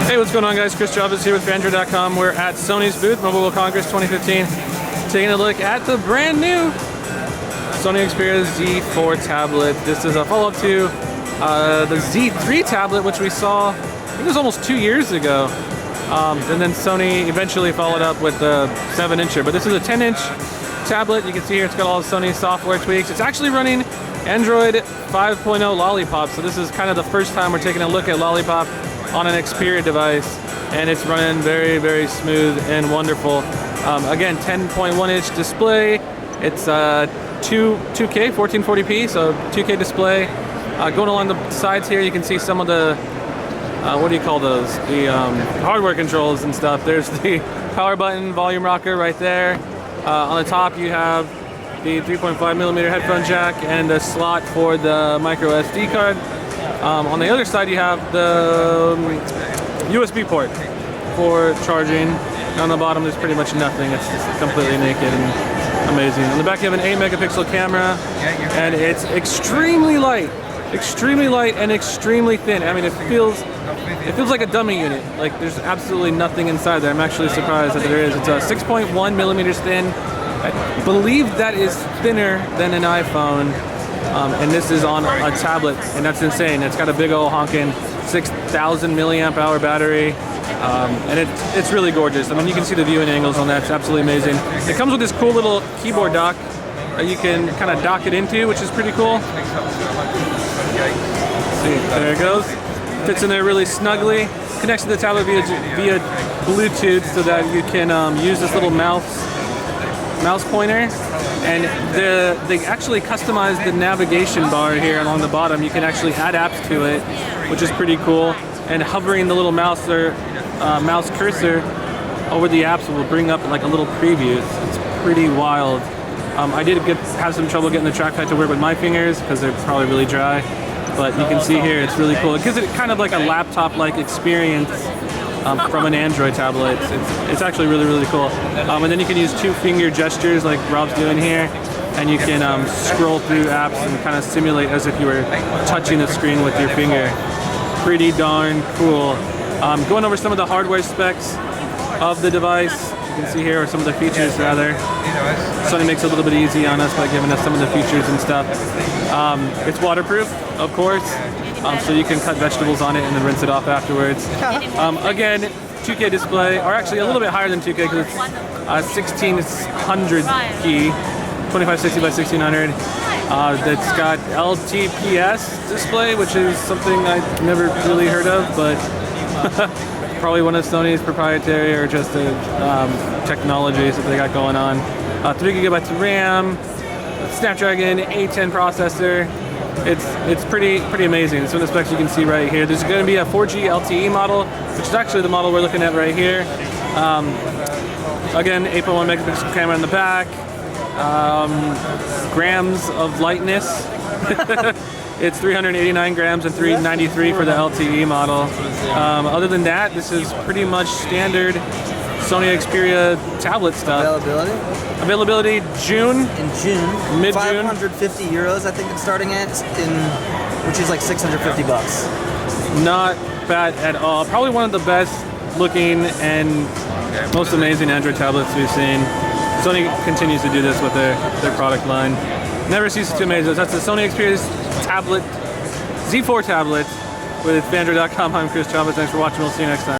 Hey, what's going on, guys? Chris Chavez here with Phandroid.com. We're at Sony's booth, Mobile World Congress 2015, taking a look at the brand new Sony Xperia Z4 tablet. This is a follow-up to the Z3 tablet, which we saw, I think it was almost 2 years ago. And then Sony eventually followed up with the 7-incher. But this is a 10-inch tablet. You can see here it's got all the Sony software tweaks. It's actually running Android 5.0 Lollipop. So this is kind of the first time we're taking a look at Lollipop on an Xperia device, and it's running very, very smooth and wonderful. Again, 10.1-inch display. It's 2K, 1440p, so 2K display. Going along the sides here, you can see some of the what do you call those? The hardware controls and stuff. There's the power button, volume rocker right there. On the top, you have the 3.5mm headphone jack and the slot for the micro SD card. On the other side, you have the USB port for charging. On the bottom, there's pretty much nothing. It's just completely naked and amazing. On the back, you have an 8-megapixel camera, and it's extremely light and extremely thin. I mean, it feels like a dummy unit. Like, there's absolutely nothing inside there. I'm actually surprised that there is. It's 6.1 millimeters thin. I believe that is thinner than an iPhone. And this is on a tablet, and that's insane. It's got a big old honking 6,000 milliamp hour battery, and it's really gorgeous. I mean, you can see the viewing angles on that. It's absolutely amazing. It comes with this cool little keyboard dock that you can kind of dock it into, which is pretty cool. See, there it goes. Fits in there really snugly. Connects to the tablet via Bluetooth, so that you can use this little mouse pointer. And they actually customized the navigation bar here along the bottom. You can actually add apps to it, which is pretty cool. And hovering the little mouse cursor over the apps will bring up like a little preview. It's pretty wild. I did have some trouble getting the trackpad to work with my fingers because they're probably really dry. But you can see here, it's really cool. It gives it kind of like a laptop-like experience from an Android tablet. It's actually really, really cool. And then you can use 2-finger gestures like Rob's doing here, and you can scroll through apps and kind of simulate as if you were touching the screen with your finger. Pretty darn cool. Going over some of the hardware specs of the device, you can see here are some of the features rather. Sony makes it a little bit easy on us by giving us some of the features and stuff. It's waterproof, of course. So you can cut vegetables on it and then rinse it off afterwards. Again, 2K display, or actually a little bit higher than 2K because it's 1600p, 2560 by 1600. That's got LTPS display, which is something I've never really heard of, but probably one of Sony's proprietary or just technologies that they got going on. 3 gigabytes of RAM, Snapdragon 810 processor. It's pretty amazing. Some of the specs you can see right here. There's going to be a 4G LTE model, which is actually the model we're looking at right here. Again, 8.1 megapixel camera in the back. Grams of lightness. It's 389 grams and 393 for the LTE model. Other than that, this is pretty much standard Sony Xperia tablet stuff. Availability June. In June. Mid-June. 550 euros, I think it's starting at, which is like 650 bucks. Not bad at all. Probably one of the best looking and most amazing Android tablets we've seen. Sony continues to do this with their product line. Never ceases to amaze us. That's the Sony Xperia tablet, Z4 tablet with Phandroid.com. I'm Chris Chavez. Thanks for watching. We'll see you next time.